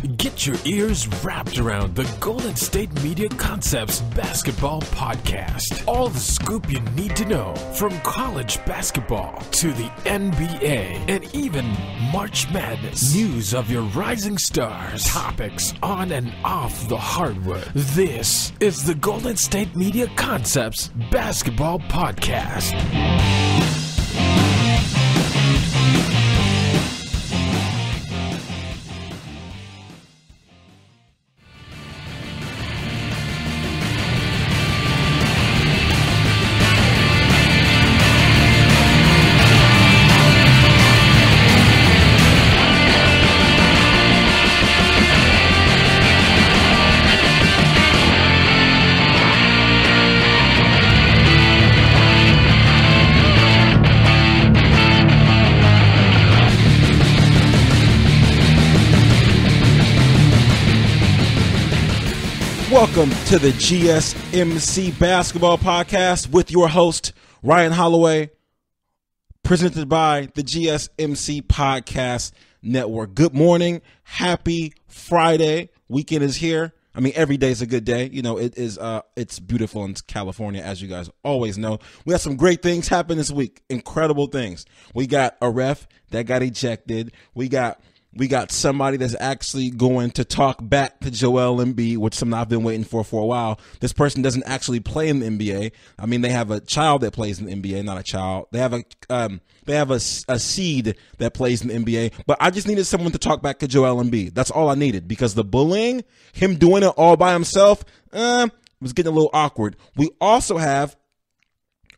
Get your ears wrapped around the Golden State Media Concepts Basketball Podcast. All the scoop you need to know from college basketball to the NBA and even March Madness. News of your rising stars. Topics on and off the hardwood. This is the Golden State Media Concepts Basketball Podcast. Welcome to the GSMC Basketball Podcast with your host, Ryan Holloway, presented by the GSMC Podcast Network. Good morning. Happy Friday. Weekend is here. I mean, every day is a good day. You know, it's beautiful in California, as you guys always know. We have some great things happen this week. Incredible things. We got a ref that got ejected. We got somebody that's actually going to talk back to Joel Embiid, which something I've been waiting for a while. This person doesn't actually play in the NBA. I mean, they have a child that plays in the NBA, not a child. They have a seed that plays in the NBA. But I just needed someone to talk back to Joel Embiid. That's all I needed, because the bullying, him doing it all by himself, was getting a little awkward. We also have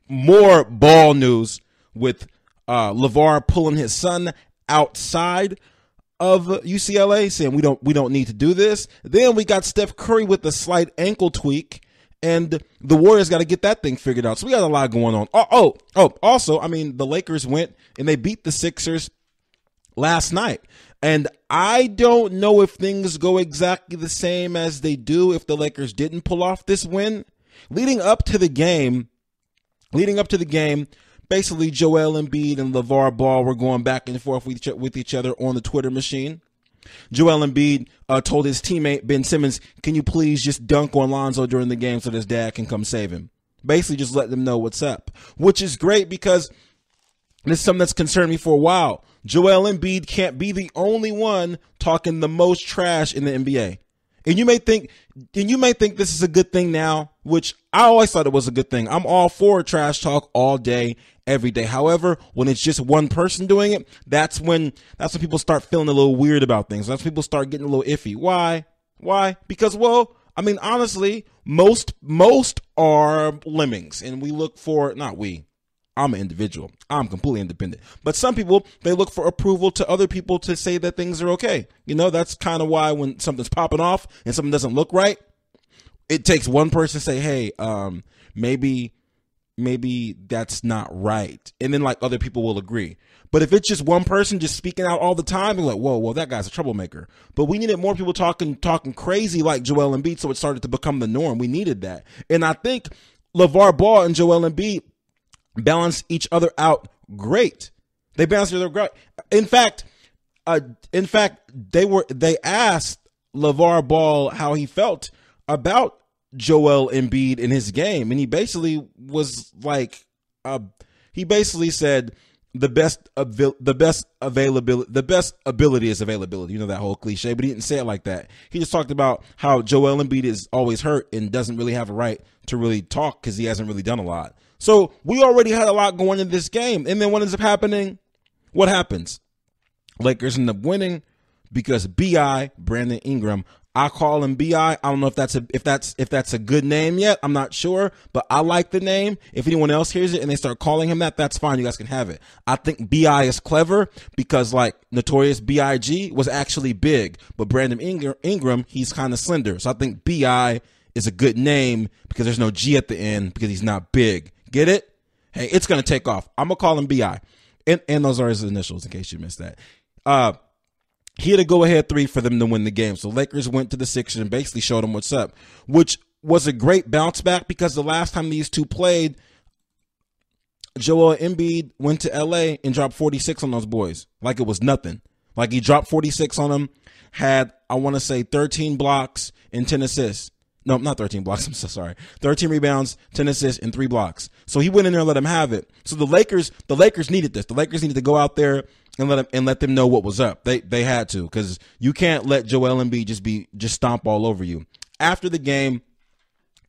more ball news with LaVar pulling his son outside of UCLA, saying we don't need to do this. Then we got Steph Curry with a slight ankle tweak, and the Warriors got to get that thing figured out. So we got a lot going on. Also, I mean, the Lakers went and they beat the Sixers last night, and I don't know if things go exactly the same as they do if the Lakers didn't pull off this win. Leading up to the game, basically, Joel Embiid and LaVar Ball were going back and forth with each other on the Twitter machine. Joel Embiid told his teammate, Ben Simmons, can you please just dunk on Lonzo during the game so his dad can come save him? Basically, just let them know what's up, which is great because this is something that's concerned me for a while. Joel Embiid can't be the only one talking the most trash in the NBA. And you may think this is a good thing now, which I always thought it was a good thing. I'm all for trash talk all day, every day. However, when it's just one person doing it, that's when people start feeling a little weird about things. That's when people start getting a little iffy. Why? Because, well, I mean, honestly, most are lemmings, and we look for, not we. I'm an individual. I'm completely independent. But some people, they look for approval to other people to say that things are okay. You know, that's kind of why when something's popping off and something doesn't look right, it takes one person to say, hey, maybe that's not right. And then like other people will agree. But if it's just one person just speaking out all the time, you're like, whoa, well, that guy's a troublemaker. But we needed more people talking crazy like Joel Embiid, so it started to become the norm. We needed that. And I think LaVar Ball and Joel Embiid balance each other out great. They balance each other great. In fact, they asked LaVar Ball how he felt about Joel Embiid in his game, and he basically was like, he basically said the best ability is availability. You know that whole cliche, but he didn't say it like that. He just talked about how Joel Embiid is always hurt and doesn't really have a right to really talk because he hasn't really done a lot. So we already had a lot going in this game. And then what ends up happening? What happens? Lakers end up winning because B.I., Brandon Ingram, I call him B.I. I don't know if that's a good name yet. I'm not sure, but I like the name. If anyone else hears it and they start calling him that, that's fine. You guys can have it. I think B.I. is clever because like Notorious B.I.G. was actually big, but Brandon Ingram, he's kind of slender. So I think B.I. is a good name because there's no G at the end because he's not big. Get it? Hey, it's going to take off. I'm going to call him B.I. And those are his initials in case you missed that. He had a go-ahead three for them to win the game. So Lakers went to the Sixers and basically showed them what's up, which was a great bounce back because the last time these two played, Joel Embiid went to LA and dropped 46 on those boys like it was nothing. Like he dropped 46 on them, had, I want to say, 13 blocks and 10 assists. No, not 13 blocks. I'm so sorry. 13 rebounds, 10 assists, and 3 blocks. So he went in there and let him have it. So the Lakers needed this. The Lakers needed to go out there and let them know what was up. They had to, because you can't let Joel Embiid just stomp all over you. After the game,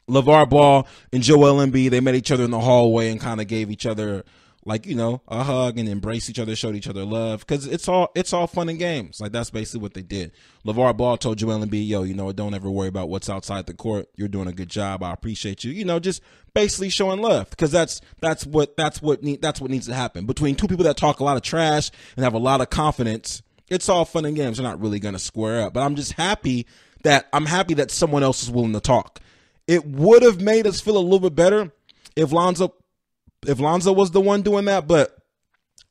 LaVar Ball and Joel Embiid, they met each other in the hallway and kind of gave each other, like, a hug and embraced each other, showed each other love, because it's all fun and games. Like, that's basically what they did. LaVar Ball told Joel Embiid, yo, don't ever worry about what's outside the court. You're doing a good job. I appreciate you. Just basically showing love, because that's what needs to happen between two people that talk a lot of trash and have a lot of confidence. It's all fun and games. They're not really going to square up, but I'm happy that someone else is willing to talk. It would have made us feel a little bit better if Lonzo was the one doing that, but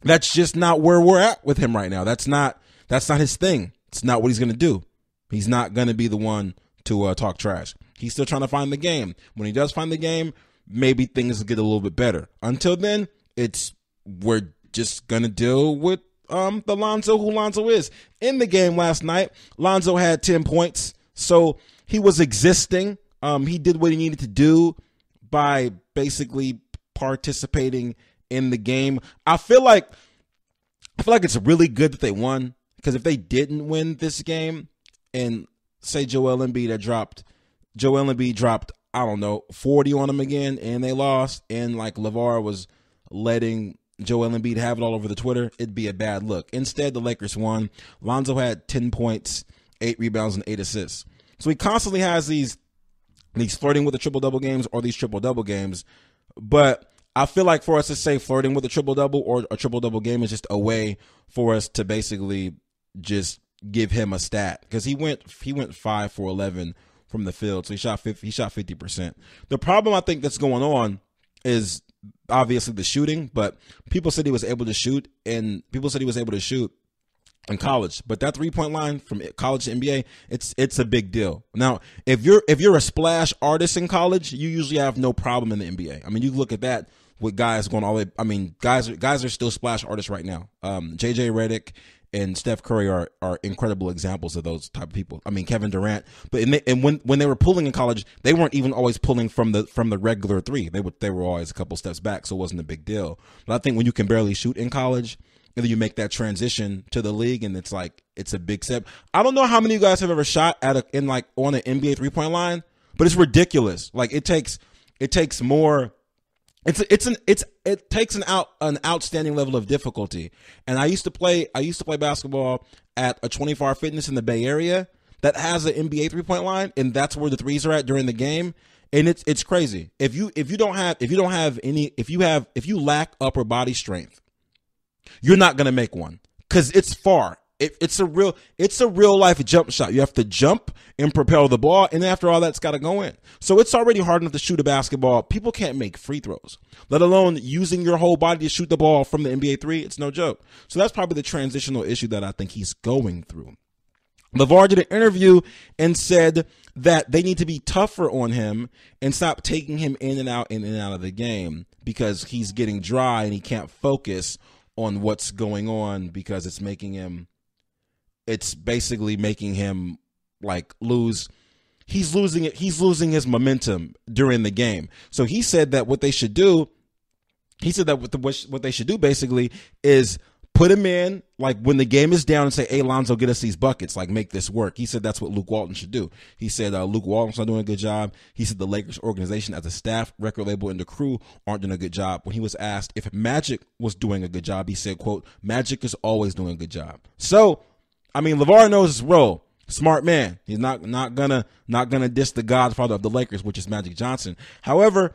that's just not where we're at with him right now. That's not his thing. It's not what he's going to do. He's not going to be the one to talk trash. He's still trying to find the game. When he does find the game, maybe things will get a little bit better. Until then, we're just going to deal with the Lonzo who Lonzo is. In the game last night, Lonzo had 10 points, so he was existing. He did what he needed to do by basically participating in the game. I feel like it's really good that they won, because if they didn't win this game and say Joel Embiid dropped, I don't know, 40 on them again and they lost, and like LaVar was letting Joel Embiid have it all over the Twitter, it'd be a bad look. Instead, the Lakers won. Lonzo had 10 points, 8 rebounds, and 8 assists. So he constantly has these flirting with the triple-double games or these triple-double games. But I feel like for us to say flirting with a triple-double or a triple-double game is just a way for us to basically just give him a stat, because he went 5 for 11 from the field, so he shot 50%. The problem I think that's going on is obviously the shooting, but people said he was able to shoot in college, but that 3-point line from college to NBA, it's a big deal. Now, if you're a splash artist in college, you usually have no problem in the NBA. I mean, you look at that with guys going all the way. I mean, guys are still splash artists right now. JJ Redick and Steph Curry are incredible examples of those type of people. I mean, Kevin Durant, but when they were pulling in college, they weren't even always pulling from the regular three. They were always a couple steps back, so it wasn't a big deal. But I think when you can barely shoot in college, and then you make that transition to the league, and it's a big step. I don't know how many of you guys have ever shot on an NBA 3-point line, but it's ridiculous. Like it takes more. It takes an outstanding level of difficulty. And I used to play basketball at a 24-hour fitness in the Bay Area that has an NBA 3-point line, and that's where the threes are at during the game. And it's crazy. If you lack upper body strength, you're not going to make one, because it's far. It's a real life jump shot. You have to jump and propel the ball, and after all that's got to go in. So it's already hard enough to shoot a basketball. People can't make free throws, let alone using your whole body to shoot the ball from the NBA 3. It's no joke. So that's probably the transitional issue that I think he's going through. LaVar did an interview and said that they need to be tougher on him and stop taking him in and out of the game, because he's getting dry and he can't focus on what's going on, because it's basically making him like lose. He's losing his momentum during the game. So he said that what they should do basically is put him in, like when the game is down, and say, hey, Lonzo, get us these buckets, like make this work. He said that's what Luke Walton should do. He said Luke Walton's not doing a good job. He said the Lakers organization as a staff, record label, and the crew aren't doing a good job. When he was asked if Magic was doing a good job, he said, quote, Magic is always doing a good job. So, I mean, LaVar knows his role. Smart man. He's not gonna diss the godfather of the Lakers, which is Magic Johnson. However,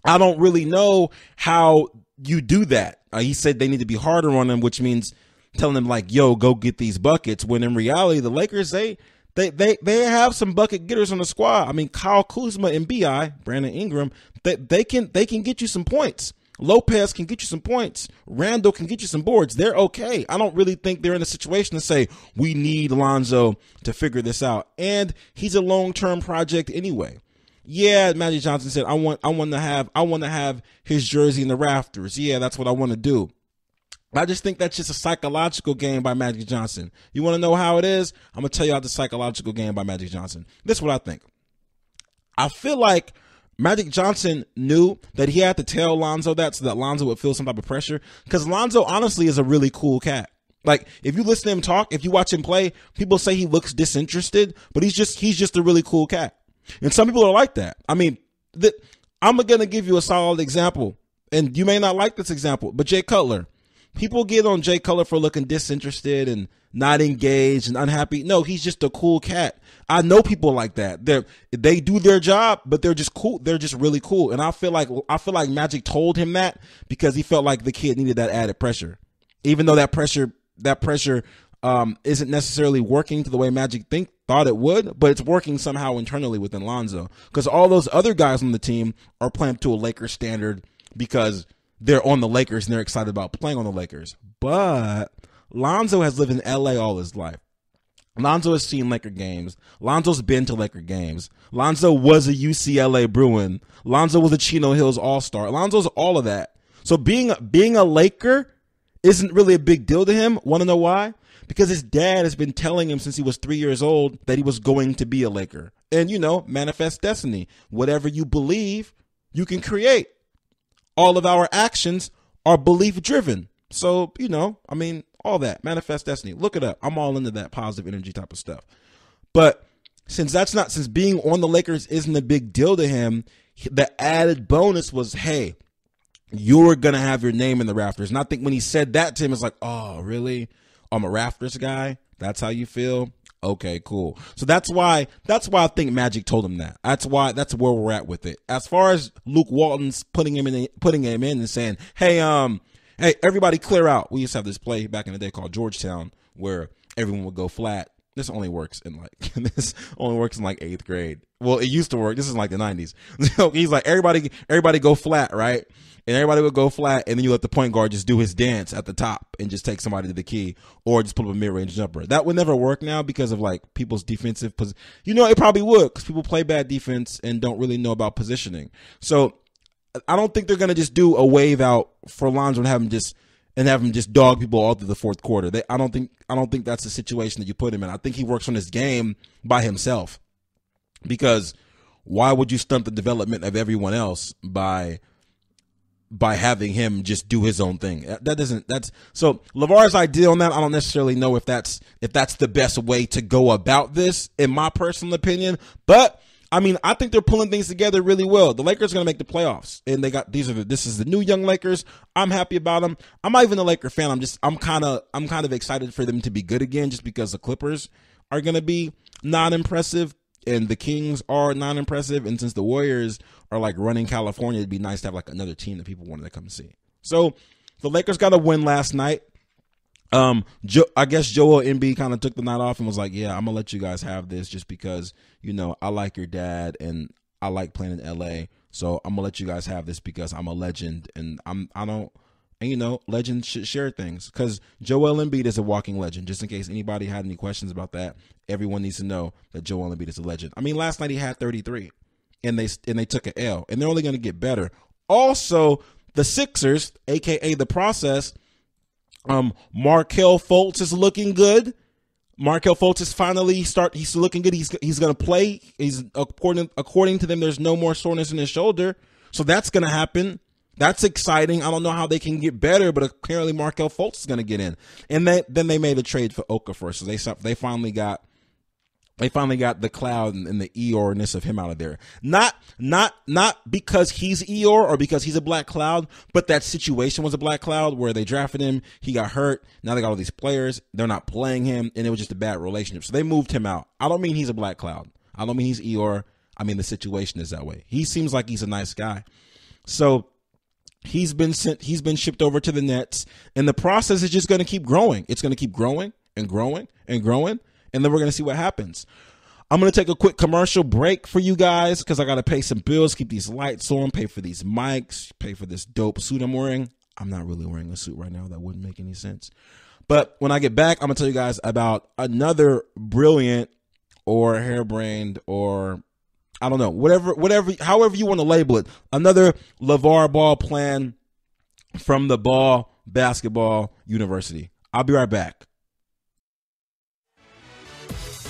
I don't really know how you do that. He said they need to be harder on him, which means telling him like, yo, go get these buckets, when in reality the Lakers, they have some bucket getters on the squad. I mean, Kyle Kuzma and BI, Brandon Ingram, they can get you some points. Lopez can get you some points. Randall can get you some boards. They're okay. I don't really think they're in a situation to say we need Lonzo to figure this out. And he's a long-term project anyway. Yeah, Magic Johnson said, I want to have his jersey in the rafters. Yeah, that's what I want to do. I just think that's just a psychological game by Magic Johnson. You want to know how it is? I'm going to tell you how the psychological game by Magic Johnson. This is what I think. I feel like Magic Johnson knew that he had to tell Lonzo that so that Lonzo would feel some type of pressure, because Lonzo honestly is a really cool cat. Like, if you listen to him talk, if you watch him play, people say he looks disinterested, but he's just a really cool cat. And some people are like that. I mean, I'm going to give you a solid example, and you may not like this example, but Jay Cutler. People get on Jay Cutler for looking disinterested and not engaged and unhappy. No, he's just a cool cat. I know people like that. They do their job, but they're just cool. They're just really cool. And I feel like Magic told him that because he felt like the kid needed that added pressure, even though that pressure isn't necessarily working to the way Magic thought it would, but it's working somehow internally within Lonzo, because all those other guys on the team are playing to a Lakers standard because they're on the Lakers and they're excited about playing on the Lakers. But Lonzo has lived in LA all his life. Lonzo has seen Laker games. Lonzo's been to Laker games. Lonzo was a UCLA Bruin. Lonzo was a Chino Hills All-Star. Lonzo's all of that. So being a Laker isn't really a big deal to him. Want to know why? Because his dad has been telling him since he was 3 years old that he was going to be a Laker. And, manifest destiny. Whatever you believe, you can create. All of our actions are belief driven. So, all that. Manifest destiny. Look it up. I'm all into that positive energy type of stuff. But since being on the Lakers isn't a big deal to him, the added bonus was, hey, you're going to have your name in the rafters. And I think when he said that to him, it's like, oh, really? I'm a rafters guy? That's how you feel? Okay, cool. So that's why I think Magic told him that. That's where we're at with it. As far as Luke Walton's putting him in and saying, hey, everybody clear out. We used to have this play back in the day called Georgetown where everyone would go flat. This only works in like 8th grade. Well, it used to work. This is like the 90s. So he's like, everybody go flat, right? And everybody would go flat, and then you let the point guard just do his dance at the top and just take somebody to the key, or just pull up a mid-range jumper. That would never work now because of like people's defensive position. It probably would, because people play bad defense and don't really know about positioning. So I don't think they're gonna just do a wave out for Lonzo and have him just dog people all through the fourth quarter. I don't think that's the situation that you put him in. I think he works on his game by himself, because why would you stunt the development of everyone else by having him just do his own thing? So LaVar's idea on that, I don't necessarily know if that's the best way to go about this, in my personal opinion. But I think they're pulling things together really well. The Lakers are going to make the playoffs, and this is the new young Lakers. I'm happy about them. I'm not even a Laker fan. I'm kind of excited for them to be good again, just because the Clippers are going to be non-impressive and the Kings are non-impressive, and since the Warriors are like running California, it'd be nice to have like another team that people wanted to come see. So the Lakers got a win last night. I guess Joel Embiid kind of took the night off and was like, yeah, I'm gonna let you guys have this just because, I like your dad and I like playing in LA. So I'm gonna let you guys have this because I'm a legend, and legends should share things, because Joel Embiid is a walking legend. Just in case anybody had any questions about that, everyone needs to know that Joel Embiid is a legend. Last night he had 33 and they took an L, and they're only going to get better. Also, the Sixers, aka the process, Markelle Fultz is looking good. Markelle Fultz is he's looking good. He's going to play. He's according to them, there's no more soreness in his shoulder. So that's going to happen. That's exciting. I don't know how they can get better, but apparently Markelle Fultz is going to get in. And then they made a trade for Okafor. So they finally got the cloud and the Eeyore-ness of him out of there. Not because he's Eeyore or because he's a black cloud, but that situation was a black cloud where they drafted him. He got hurt. Now they got all these players. They're not playing him, and it was just a bad relationship. So they moved him out. I don't mean he's a black cloud. I don't mean he's Eeyore. The situation is that way. He seems like he's a nice guy. So he's been shipped over to the Nets, and the process is just going to keep growing. It's going to keep growing and growing and growing, and then we're going to see what happens. I'm going to take a quick commercial break for you guys because I got to pay some bills, keep these lights on, pay for these mics, pay for this dope suit I'm wearing. I'm not really wearing a suit right now. That wouldn't make any sense. But when I get back, I'm going to tell you guys about another brilliant or harebrained or I don't know, however you want to label it, another LaVar Ball plan from the Ball Basketball University. I'll be right back.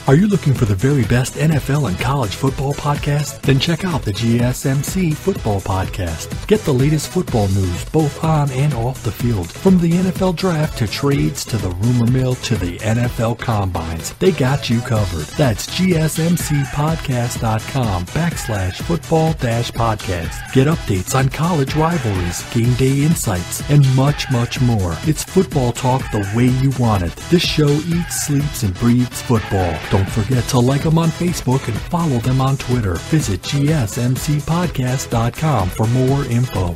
Are you looking for the very best NFL and college football podcast? Then check out the GSMC Football Podcast. Get the latest football news both on and off the field. From the NFL Draft to trades to the rumor mill to the NFL Combines, they got you covered. That's GSMCpodcast.com/football-podcast. Get updates on college rivalries, game day insights, and much, much more. It's football talk the way you want it. This show eats, sleeps, and breathes football. Don't forget to like them on Facebook and follow them on Twitter. Visit GSMCpodcast.com for more info.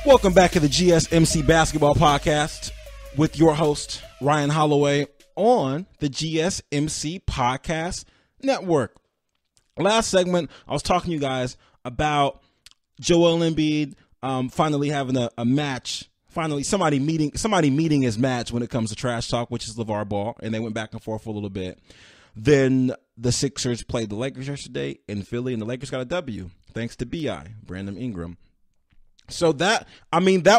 Welcome back to the GSMC Basketball Podcast with your host, Ryan Holloway, on the GSMC Podcast Network. Last segment, I was talking to you guys about Joel Embiid finally having a match, finally somebody meeting his match when it comes to trash talk, which is LaVar Ball, and they went back and forth for a little bit. Then the Sixers played the Lakers yesterday in Philly, and the Lakers got a W, thanks to B.I., Brandon Ingram. So that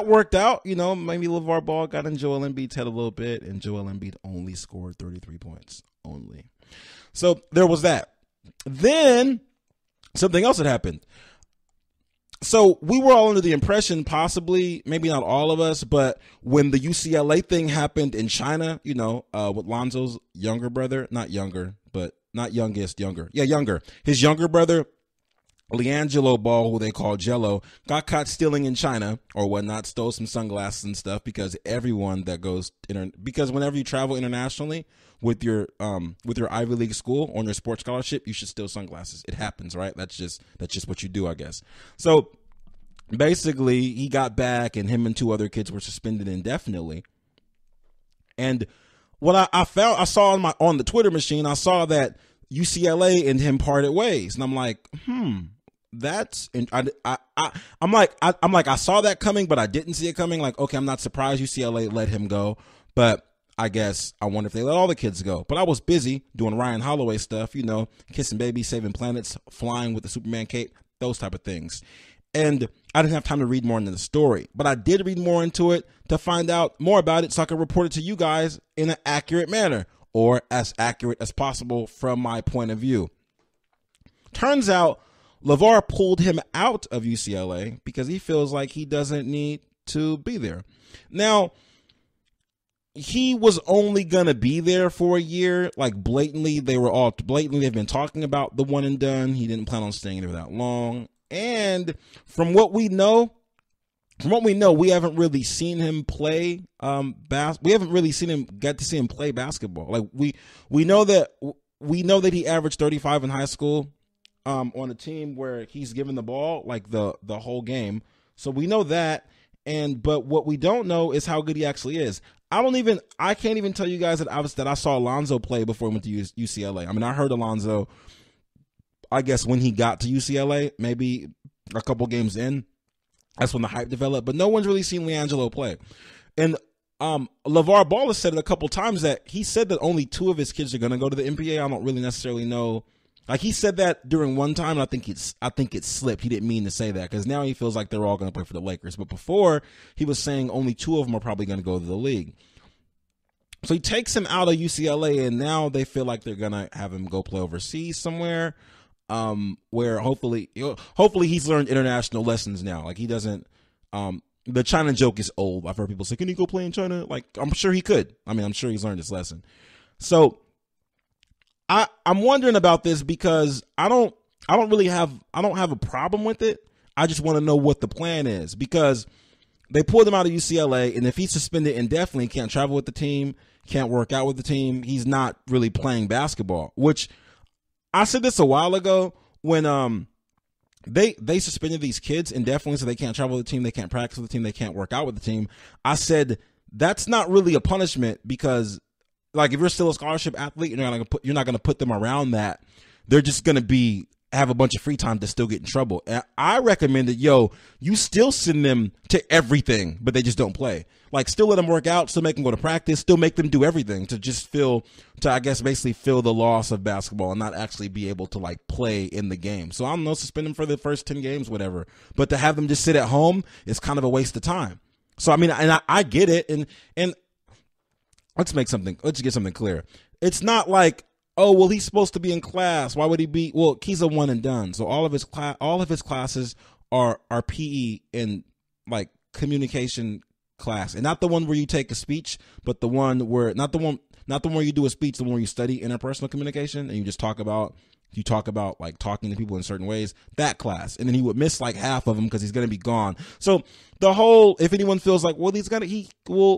worked out. You know, maybe LaVar Ball got in Joel Embiid's head a little bit, and Joel Embiid only scored 33 points only. So there was that. Then something else had happened. So we were all under the impression, possibly, maybe not all of us, but when the UCLA thing happened in China, you know, with Lonzo's younger brother, not younger, but not youngest, younger. Yeah, younger. His younger brother, Liangelo Ball, who they call Jello, got caught stealing in China or whatnot, stole some sunglasses and stuff, because everyone that goes because whenever you travel internationally with your Ivy League school on your sports scholarship, you should steal sunglasses. It happens, right? That's just what you do, I guess. So basically, he got back, and him and two other kids were suspended indefinitely. And what I saw on the Twitter machine, I saw that UCLA and him parted ways, and I'm like, that's, and I'm like, I saw that coming, but I didn't see it coming. Like, okay, I'm not surprised UCLA let him go, but I guess I wonder if they let all the kids go. But I was busy doing Ryan Holloway stuff, you know, kissing babies, saving planets, flying with the Superman cape, those type of things. And I didn't have time to read more into the story, but I did read more into it to find out more about it so I could report it to you guys in an accurate manner, or as accurate as possible from my point of view. Turns out LaVar pulled him out of UCLA because he feels like he doesn't need to be there. Now, he was only going to be there for a year. Like, blatantly, they've been talking about the one and done. He didn't plan on staying there that long. And from what we know, we haven't really seen him play we haven't really get to see him play basketball. Like, we know that he averaged 35 in high school on a team where he's given the ball like the whole game. So we know that, but what we don't know is how good he actually is. I can't even tell you guys that I saw Alonzo play before he went to UCLA. I mean, I heard Alonzo, I guess, when he got to UCLA, maybe a couple games in. That's when the hype developed, but no one's really seen Liangelo play. And LaVar Ball has said it a couple times that he said that only 2 of his kids are going to go to the NBA. I don't really necessarily know. Like, he said that during one time, and I think it slipped. He didn't mean to say that, because now he feels like they're all going to play for the Lakers. But before, he was saying only 2 of them are probably going to go to the league. So he takes him out of UCLA, and now they feel like they're going to have him go play overseas somewhere, where hopefully he's learned international lessons now. Like, he doesn't the China joke is old. I've heard people say, can he go play in China? Like, I'm sure he could. I mean, I'm sure he's learned his lesson. So I'm wondering about this, because I don't have a problem with it. I just want to know what the plan is, because they pulled him out of UCLA, and if he's suspended indefinitely, can't travel with the team, can't work out with the team, he's not really playing basketball. Which, I said this a while ago when they suspended these kids indefinitely so they can't travel with the team, they can't practice with the team, they can't work out with the team. I said that's not really a punishment because, like, if you're still a scholarship athlete, you're not gonna put them around that. They're just gonna have a bunch of free time to still get in trouble. And I recommended, you still send them to everything, but they just don't play. Like, still let them work out, still make them go to practice, still make them do everything to basically feel the loss of basketball and not actually be able to, like, play in the game. So I don't know, suspend them for the first 10 games, whatever. But to have them just sit at home is kind of a waste of time. So, I mean, and I get it. And let's get something clear. It's not like, oh, well, he's supposed to be in class. Why would he be? Well, he's a one and done. So all of his classes are PE and, like, communication class, and not the one where you take a speech, but the one where not the one where you do a speech, the one where you study interpersonal communication and you just talk about like talking to people in certain ways, that class. And then he would miss like half of them because he's going to be gone. So the whole, if anyone feels like, well,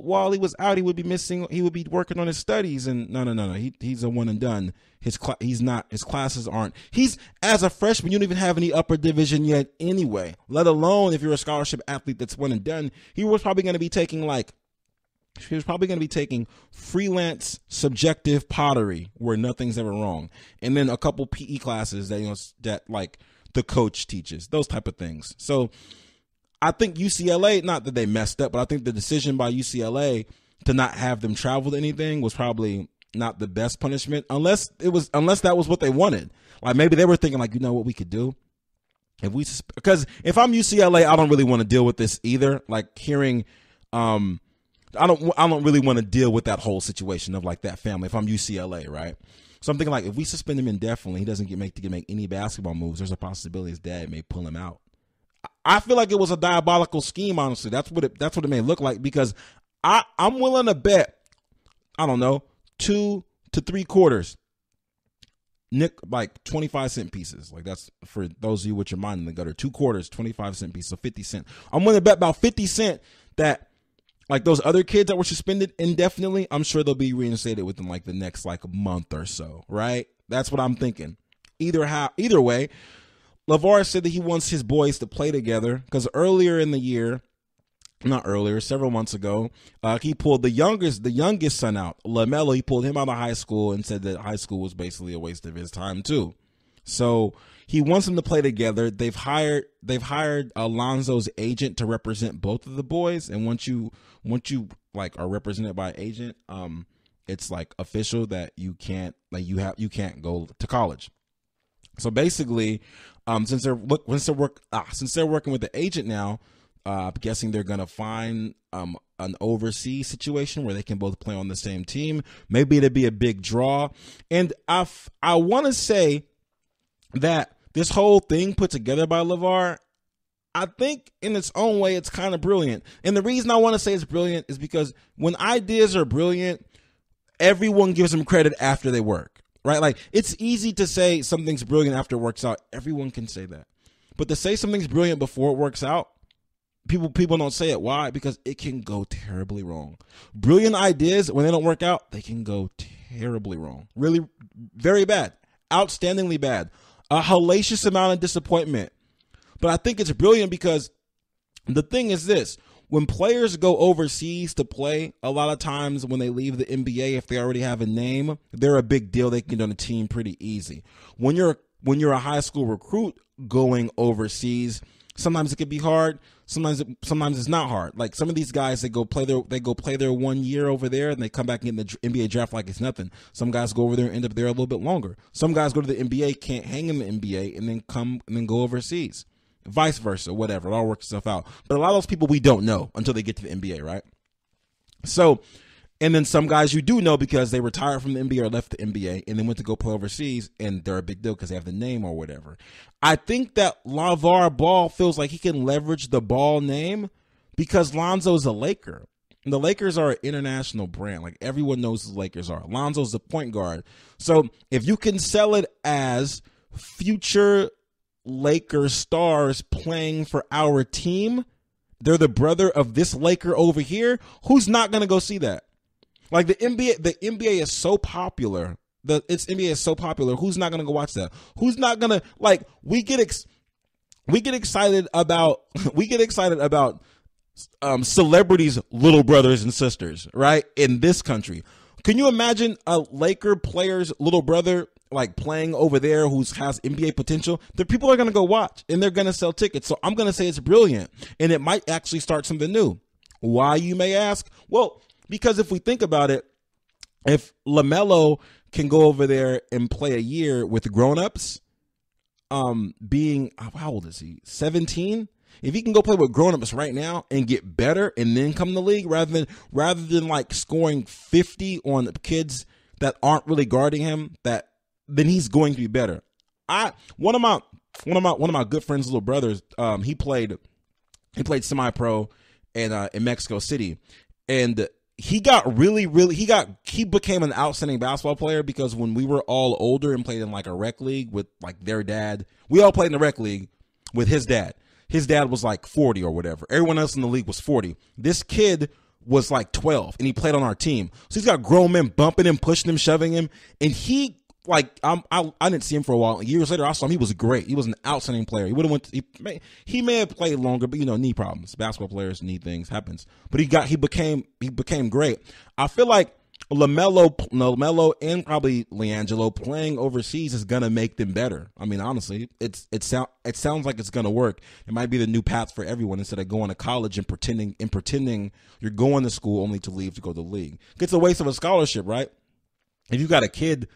while he was out, he would be working on his studies, and no. He's a one and done. His classes aren't. As a freshman, you don't even have any upper division yet anyway, let alone if you're a scholarship athlete that's one and done. He was probably going to be taking freelance subjective pottery where nothing's ever wrong. And then a couple PE classes that like the coach teaches, those type of things. So I think UCLA, not that they messed up, but I think the decision by UCLA to not have them travel to anything was probably not the best punishment, unless that was what they wanted. Like, maybe they were thinking, like, you know what we could do? Because if I'm UCLA, I don't really want to deal with this either. Like, hearing, I don't really want to deal with that whole situation of, like, that family if I'm UCLA, right? So I'm thinking, like, if we suspend him indefinitely, he doesn't get to make any basketball moves, there's a possibility his dad may pull him out. I feel like it was a diabolical scheme, honestly. That's what it may look like, because I'm willing to bet, I don't know, 2 to 3 quarters, like 25-cent pieces. Like, that's for those of you with your mind in the gutter. 2 quarters, 25-cent pieces, so 50 cents. I'm willing to bet about 50 cents that, like, those other kids that were suspended indefinitely, I'm sure they'll be reinstated within, like, the next, like, month or so, right? That's what I'm thinking. Either way, LaVar said that he wants his boys to play together, because several months ago, he pulled the youngest son out, LaMelo. He pulled him out of high school and said that high school was basically a waste of his time too. So he wants them to play together. They've hired Alonzo's agent to represent both of the boys, and once you like are represented by an agent, it's like official that you can't go to college. So basically, since they're working with the agent now, I'm guessing they're gonna find an overseas situation where they can both play on the same team. Maybe it'd be a big draw. And I want to say that this whole thing put together by LaVar, I think in its own way, it's kind of brilliant. And the reason I want to say it's brilliant is because when ideas are brilliant, everyone gives them credit after they work, right? Like, it's easy to say something's brilliant after it works out. Everyone can say that. But to say something's brilliant before it works out, people don't say it. Why? Because it can go terribly wrong. Brilliant ideas, when they don't work out, they can go terribly wrong. Really, very bad. Outstandingly bad. A hellacious amount of disappointment. But I think it's brilliant because the thing is this. When players go overseas to play, a lot of times when they leave the NBA, if they already have a name, they're a big deal. They can get on a team pretty easy. When you're a high school recruit going overseas, sometimes it can be hard. Sometimes it's not hard. Like, some of these guys, they go play their 1 year over there, and they come back in the NBA draft like it's nothing. Some guys go over there and end up there a little bit longer. Some guys go to the NBA, can't hang in the NBA, and then go overseas. Vice versa, whatever. It all works itself out. But a lot of those people we don't know until they get to the NBA, right? So, and then some guys you do know because they retired from the NBA or left the NBA and then went to go play overseas, and they're a big deal because they have the name or whatever. I think that LaVar Ball feels like he can leverage the Ball name because Lonzo's a Laker. And the Lakers are an international brand. Like, everyone knows who the Lakers are. Lonzo's the point guard. So if you can sell it as future Laker stars playing for our team, they're the brother of this Laker over here, who's not going to go see that? Like, the NBA is so popular. NBA is so popular. Who's not going to go watch that? Who's not going to, like, we get we get excited about celebrities' little brothers and sisters, right? In this country. Can you imagine a Laker player's little brother like playing over there who has NBA potential? The people are going to go watch and they're going to sell tickets. So I'm going to say it's brilliant, and it might actually start something new. Why, you may ask? Well, because if we think about it, if LaMelo can go over there and play a year with grown-ups, being, how old is he? 17? If he can go play with grown-ups right now and get better and then come to the league rather than like scoring 50 on kids that aren't really guarding him, then he's going to be better. One of my good friends' little brothers, he played semi-pro in Mexico City, and he became an outstanding basketball player because when we were all older and played in like a rec league with like their dad, we all played in the rec league with his dad. His dad was like 40 or whatever. Everyone else in the league was 40. This kid was like 12 and he played on our team. So he's got grown men bumping him, pushing him, shoving him. And he, like, I didn't see him for a while. Years later, I saw him. He was great. He was an outstanding player. He may have played longer, but knee problems. Basketball players, knee things, happens. But he became great. I feel like LaMelo and probably Liangelo playing overseas is gonna make them better. I mean, honestly, it sounds like it's gonna work. It might be the new path for everyone instead of going to college and pretending you're going to school only to leave to go to the league. It's a waste of a scholarship, right? If you got a kid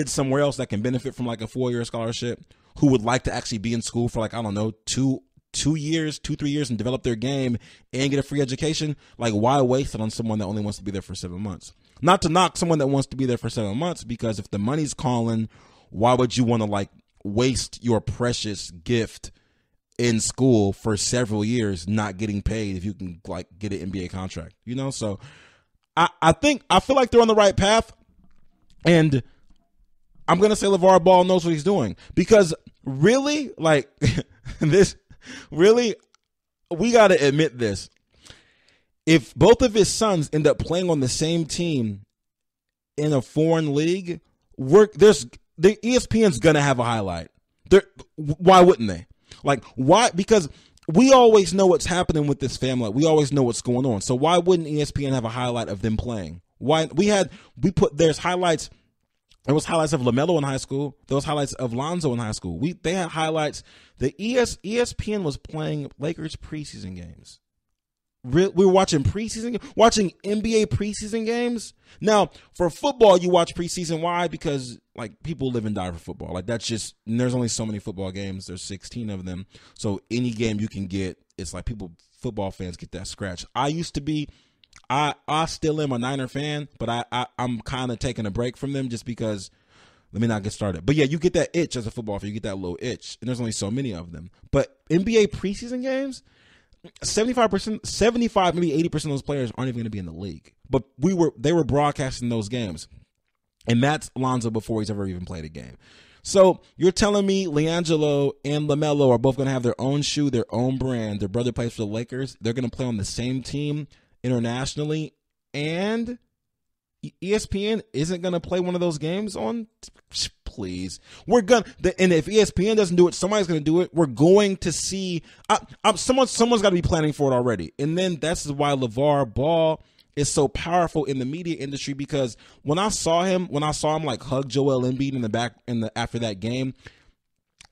somewhere else that can benefit from like a 4-year scholarship, who would like to actually be in school for like, I don't know, 3 years and develop their game and get a free education, like why waste it on someone that only wants to be there for 7 months? Not to knock someone that wants to be there for 7 months, because if the money's calling, why would you want to like waste your precious gift in school for several years not getting paid if you can like get an NBA contract, So I feel like they're on the right path, and I'm going to say LaVar Ball knows what he's doing, because really, like we got to admit this. If both of his sons end up playing on the same team in a foreign league, the ESPN's going to have a highlight. Why wouldn't they? Like, why? Because we always know what's happening with this family. We always know what's going on. So why wouldn't ESPN have a highlight of them playing? There's highlights. There was highlights of LaMelo in high school. There was highlights of Lonzo in high school. They had highlights. The ESPN was playing Lakers preseason games. We were watching watching NBA preseason games. Now, for football, you watch preseason. Why? Because like people live and die for football. Like there's only so many football games. There's 16 of them. So any game you can get, it's like football fans get that scratch. I still am a Niner fan, but I'm kind of taking a break from them just because, let me not get started. But yeah, you get that itch as a football fan. You get that little itch, and there's only so many of them. But NBA preseason games, 75%, maybe 80% of those players aren't even going to be in the league. But they were broadcasting those games, and that's Lonzo before he's ever even played a game. So you're telling me Liangelo and LaMelo are both going to have their own shoe, their own brand. Their brother plays for the Lakers. They're going to play on the same team internationally, and ESPN isn't going to play one of those games on? Please. And if ESPN doesn't do it, somebody's going to do it. We're going to see someone's got to be planning for it already. And then that's why LaVar Ball is so powerful in the media industry, because when I saw him like hug Joel Embiid after that game,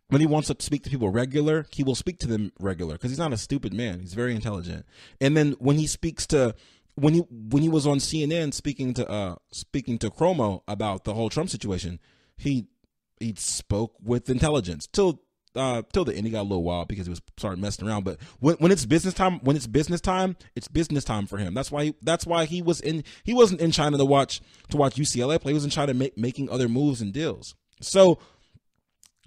when he wants to speak to people regular, he will speak to them regular, because he's not a stupid man. He's very intelligent. And then when he speaks to when he was on CNN speaking to Cuomo about the whole Trump situation, he spoke with intelligence till the end. He got a little wild because he was starting messing around. But when it's business time, it's business time for him. That's why he wasn't in China to watch UCLA play. He was in China making other moves and deals. So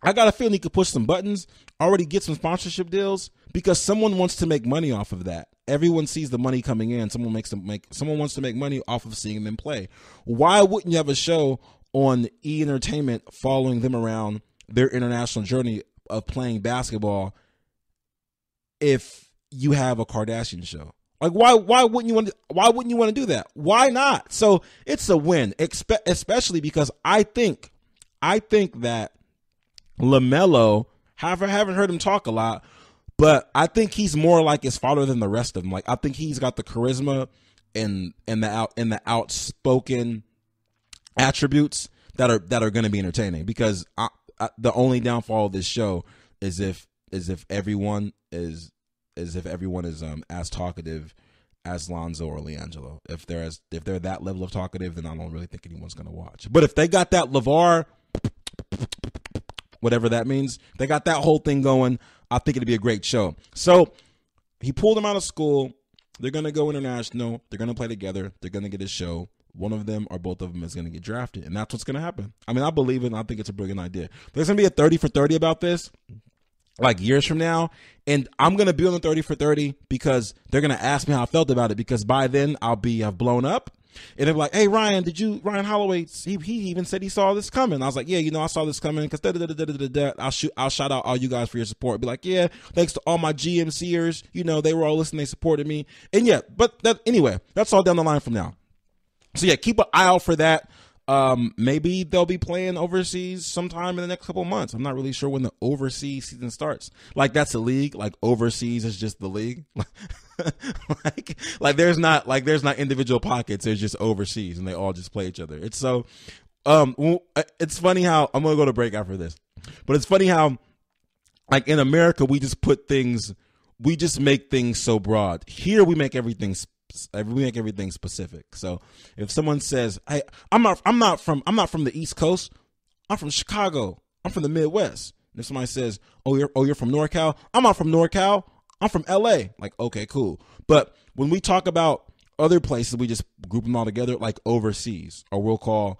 I got a feeling he could push some buttons, already get some sponsorship deals, because someone wants to make money off of that. Everyone sees the money coming in. Someone wants to make money off of seeing them play. Why wouldn't you have a show on E! Entertainment following them around their international journey of playing basketball if you have a Kardashian show? Like, why wouldn't you want to do that? Why not? So it's a win, especially because I think that LaMelo However, I haven't heard him talk a lot, but I think he's more like his father than the rest of them. Like, I think he's got the charisma and the outspoken attributes that are going to be entertaining. Because the only downfall of this show is if everyone is as talkative as Lonzo or Liangelo. If they're that level of talkative, then I don't really think anyone's going to watch. But if they got that Lavaar, whatever that means, they got that whole thing going, I think it'd be a great show. So he pulled them out of school. They're going to go international. They're going to play together. They're going to get a show. One of them or both of them is going to get drafted, and that's what's going to happen. I mean, I believe it, and I think it's a brilliant idea. There's going to be a 30 for 30 about this, like years from now, and I'm going to be on the 30 for 30 because they're going to ask me how I felt about it, because by then I've blown up, and they're like, hey, Ryan Holloway, he even said he saw this coming. I was like, yeah, I saw this coming because I'll shout out all you guys for your support. Be like, yeah, thanks to all my GMCers, they were all listening, they supported me, and yeah, but anyway, that's all down the line from now. So yeah, keep an eye out for that. Maybe they'll be playing overseas sometime in the next couple of months. I'm not really sure when the overseas season starts. Like, that's a league. Like, overseas is just the league. like there's not individual pockets. There's just overseas, and they all just play each other. It's so it's funny how I'm gonna go to break after this, but it's funny how, like, in America we just make things so broad. Here we make everything specific. So if someone says, "Hey, I'm not from the East Coast. I'm from Chicago. I'm from the Midwest." And if somebody says, "Oh, you're from NorCal," I'm not from NorCal. I'm from LA. Like, okay, cool. But when we talk about other places, we just group them all together, like overseas, or we'll call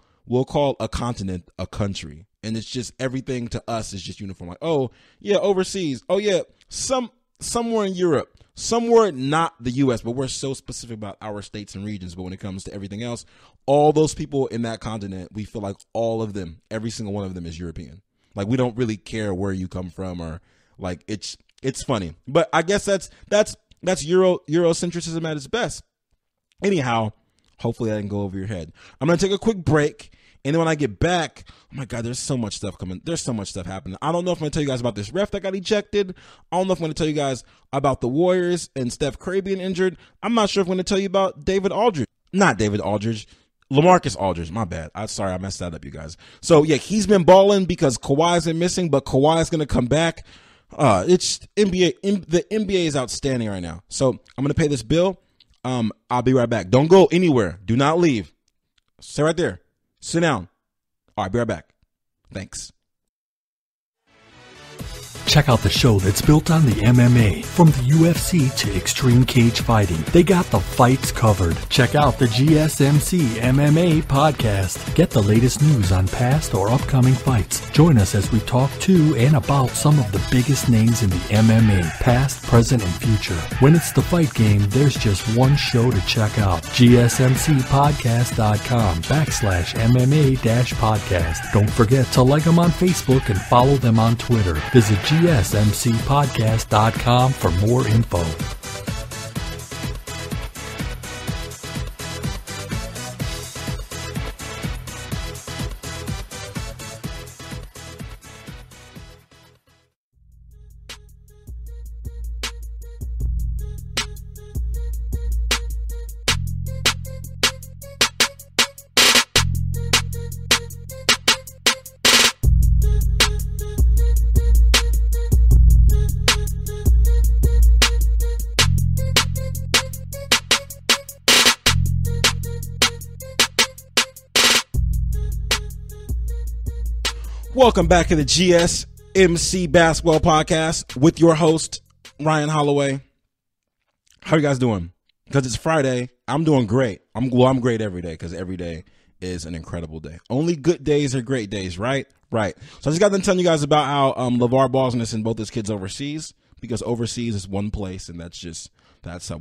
a continent a country, and it's just everything to us is just uniform. Like, oh yeah, overseas. Oh yeah, somewhere in Europe. Somewhere not the U.S., but we're so specific about our states and regions. But when it comes to everything else, all those people in that continent, we feel like all of them, every single one of them is European. Like, we don't really care where you come from, or like, it's funny. But I guess that's Eurocentrism at its best. Anyhow, hopefully that didn't go over your head. I'm going to take a quick break. And then when I get back, oh my God, there's so much stuff coming. There's so much stuff happening. I don't know if I'm going to tell you guys about this ref that got ejected. I don't know if I'm going to tell you guys about the Warriors and Steph Curry being injured. I'm not sure if I'm going to tell you about LaMarcus Aldridge. My bad. I'm sorry, I messed that up, you guys. So yeah, he's been balling because Kawhi's been missing, but Kawhi's going to come back. It's NBA. The NBA is outstanding right now. So I'm going to pay this bill. I'll be right back. Don't go anywhere. Do not leave. Stay right there. Sit down. All right, be right back. Thanks. Check out the show that's built on the MMA. From the UFC to extreme cage fighting, they got the fights covered. Check out the GSMC MMA podcast. Get the latest news on past or upcoming fights. Join us as we talk to and about some of the biggest names in the MMA, past, present, and future. When it's the fight game, there's just one show to check out. GSMCpodcast.com/MMA-podcast. Don't forget to like them on Facebook and follow them on Twitter. Visit GSMCpodcast.com for more info. Welcome back to the GSMC Basketball Podcast with your host, Ryan Holloway. How are you guys doing? Because it's Friday, I'm doing great. I'm great every day because every day is an incredible day. Only good days are great days, right? Right. So I just got done telling you guys about how LaVar Ball's going to send both his kids overseas, because overseas is one place, and that's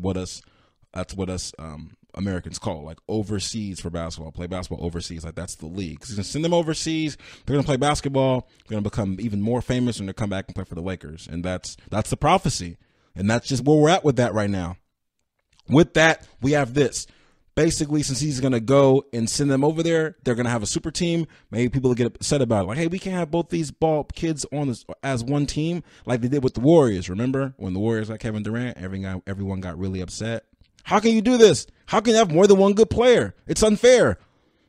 what us Americans call, like, overseas for basketball. Play basketball overseas, like, that's the league. He's gonna send them overseas. They're gonna play basketball. They're gonna become even more famous, and they're come back and play for the Lakers. And that's the prophecy, and that's just where we're at with that right now. With that, we have this. basically, since he's going to go and send them over there, they're going to have a super team. Maybe people will get upset about it. Like, hey, we can't have both these ball kids on this as one team like they did with the Warriors. Remember when the Warriors got Kevin Durant, everyone got really upset. How can you do this? How can you have more than one good player? It's unfair.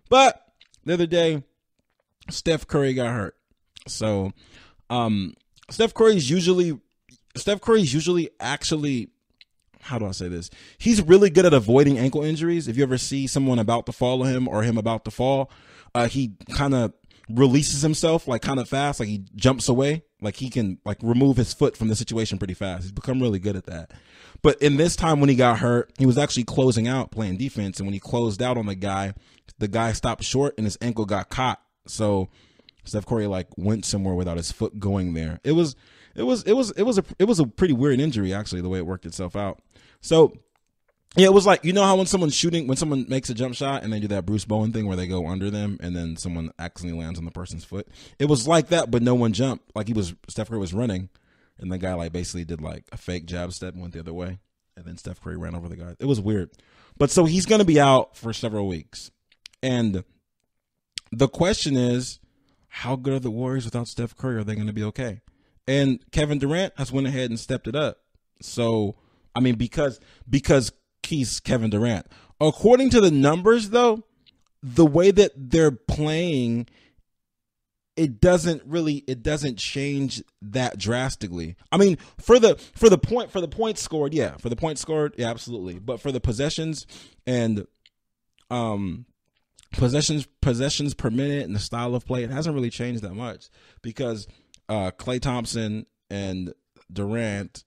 But the other day, Steph Curry got hurt. So Steph Curry's usually actually, how do I say this? He's really good at avoiding ankle injuries. If you ever see someone about to follow him or him about to fall, he kind of releases himself like kind of fast, like he jumps away, like he can like remove his foot from the situation pretty fast. He's become really good at that. But in this time when he got hurt, he was actually closing out playing defense, and when he closed out on the guy stopped short and his ankle got caught. So Steph Curry like went somewhere without his foot going there. It was a pretty weird injury, actually, the way it worked itself out. So yeah, it was like, you know how when someone makes a jump shot and they do that Bruce Bowen thing where they go under them and then someone accidentally lands on the person's foot. It was like that, but no one jumped. Like Steph Curry was running, and the guy like basically did like a fake jab step and went the other way, and then Steph Curry ran over the guy. It was weird. But so he's going to be out for several weeks. And the question is, how good are the Warriors without Steph Curry? Are they going to be okay? And Kevin Durant has went ahead and stepped it up. So, I mean, because he's Kevin Durant. According to the numbers, though, the way that they're playing, it doesn't change that drastically. I mean, for the points scored, yeah, absolutely. But for the possessions and possessions per minute and the style of play, it hasn't really changed that much because Klay Thompson and Durant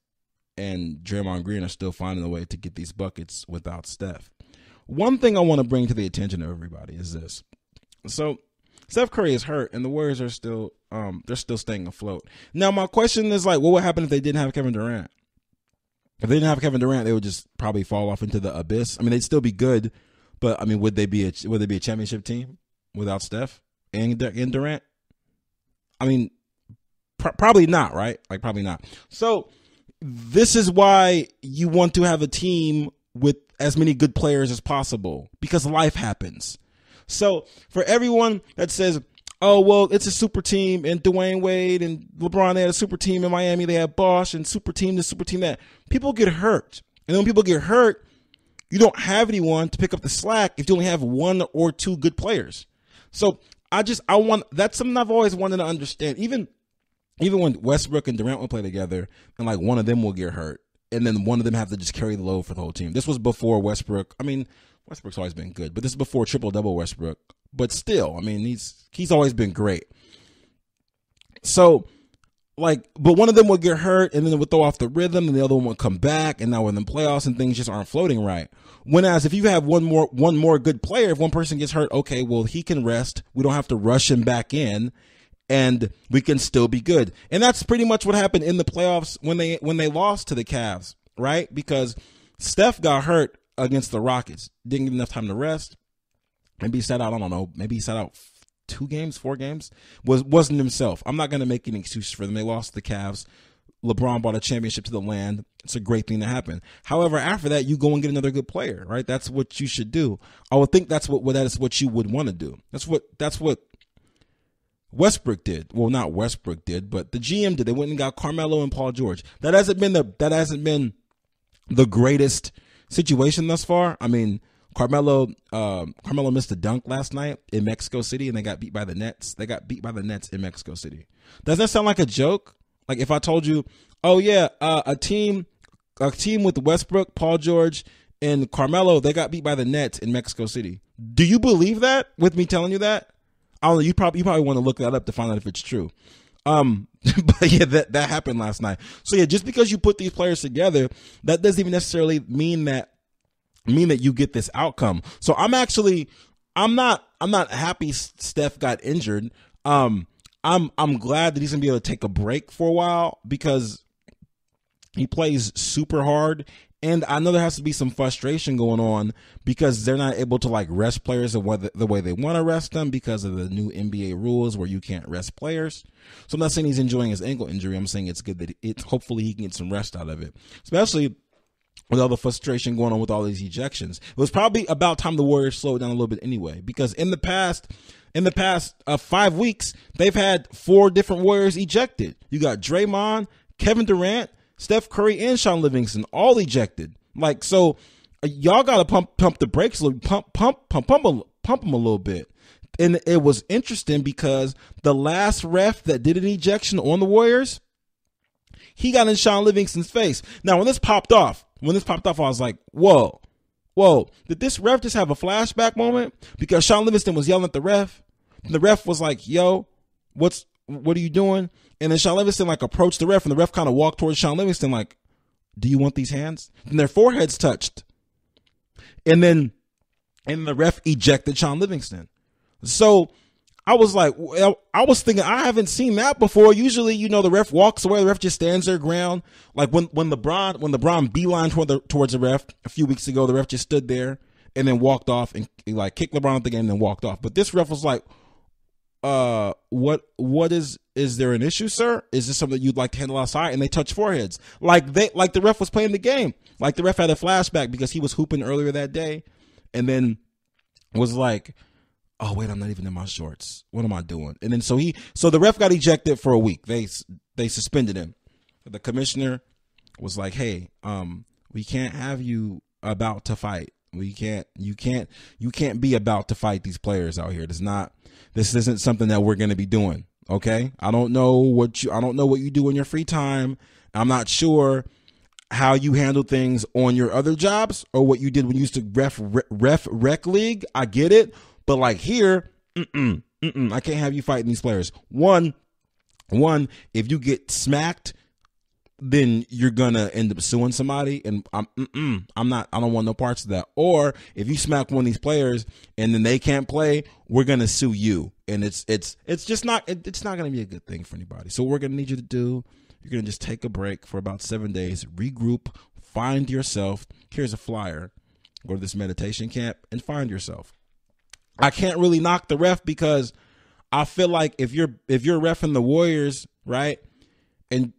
and Draymond Green are still finding a way to get these buckets without Steph. One thing I want to bring to the attention of everybody is this. So Steph Curry is hurt, and the Warriors are still staying afloat. Now, my question is like, what would happen if they didn't have Kevin Durant? If they didn't have Kevin Durant, they would just probably fall off into the abyss. I mean, they'd still be good, but I mean, would they be a championship team without Steph and Durant? I mean, probably not, right? Like, probably not. So this is why you want to have a team with as many good players as possible, because life happens. So for everyone that says, oh, well, it's a super team and Dwayne Wade and LeBron, they had a super team in Miami, they had Bosh and super team this, super team that, people get hurt. And when people get hurt, you don't have anyone to pick up the slack if you only have one or two good players. So that's something I've always wanted to understand. Even when Westbrook and Durant will play together and like one of them will get hurt and then one of them have to just carry the load for the whole team. This was before Westbrook. I mean, Westbrook's always been good, but this is before triple-double Westbrook. But still, I mean, he's always been great. So, like, but one of them would get hurt and then it would throw off the rhythm and the other one would come back, and now we're in the playoffs and things just aren't floating right. Whereas if you have one more good player, if one person gets hurt, okay, well, he can rest. We don't have to rush him back in, and we can still be good. And that's pretty much what happened in the playoffs when they lost to the Cavs, right? Because Steph got hurt against the Rockets, didn't get enough time to rest. Maybe he sat out, I don't know, maybe he sat out 4 games, wasn't himself. I'm not going to make any excuses for them. They lost to the Cavs. LeBron brought a championship to the land. It's a great thing to happen. However, after that, you go and get another good player, right? That's what you should do. I would think that is what you would want to do. That's what Westbrook did. Well, not Westbrook did, but the GM did. They went and got Carmelo and Paul George. That hasn't been the greatest situation thus far. I mean, Carmelo missed a dunk last night in Mexico City, and they got beat by the Nets. They got beat by the Nets in Mexico City. Does that sound like a joke? Like if I told you, oh yeah, a team with Westbrook, Paul George, and Carmelo, they got beat by the Nets in Mexico City. Do you believe that with me telling you that? I don't know. You probably want to look that up to find out if it's true. But yeah, that happened last night. So yeah, just because you put these players together, that doesn't even necessarily mean that you get this outcome. So I'm not happy Steph got injured. I'm glad that he's gonna be able to take a break for a while because he plays super hard. And I know there has to be some frustration going on because they're not able to like rest players the way they want to rest them because of the new NBA rules where you can't rest players. So I'm not saying he's enjoying his ankle injury. I'm saying it's good that hopefully he can get some rest out of it, especially with all the frustration going on with all these ejections. It was probably about time the Warriors slowed down a little bit anyway, because in the past 5 weeks, they've had 4 different Warriors ejected. You got Draymond, Kevin Durant, Steph Curry, and Sean Livingston all ejected. Like, so y'all got to pump the brakes a little, pump them a little bit. And it was interesting because the last ref that did an ejection on the Warriors, he got in Sean Livingston's face. Now, when this popped off, I was like, whoa, did this ref just have a flashback moment? Because Sean Livingston was yelling at the ref. And the ref was like, yo, what are you doing? And then Sean Livingston like approached the ref, and the ref kind of walked towards Sean Livingston like, do you want these hands? And their foreheads touched. And then the ref ejected Sean Livingston. So I was like, well, I was thinking, I haven't seen that before. Usually, the ref walks away, the ref just stands their ground. Like when LeBron beelined towards the ref a few weeks ago, the ref just stood there and then walked off and like kicked LeBron out the game and then walked off. But this ref was like, what is there an issue, sir? Is this something you'd like to handle outside? And they touched foreheads. Like the ref was playing the game. Like the ref had a flashback because he was hooping earlier that day and then was like, oh wait, I'm not even in my shorts. What am I doing? And then so the ref got ejected for a week. They suspended him. The commissioner was like, hey, we can't have you about to fight. You can't be about to fight these players out here. This isn't something that we're going to be doing. Okay. I don't know what you do in your free time. I'm not sure how you handle things on your other jobs or what you did when you used to rec league. I get it. But like here, I can't have you fighting these players. One, if you get smacked, then you're gonna end up suing somebody, and I don't want no parts of that. Or if you smack one of these players and then they can't play, we're gonna sue you, and it's not gonna be a good thing for anybody. So what we're gonna need you to do, you're gonna just take a break for about 7 days, regroup, find yourself. Here's a flyer. Go to this meditation camp and find yourself. I can't really knock the ref because I feel like if you're reffing the Warriors, right, and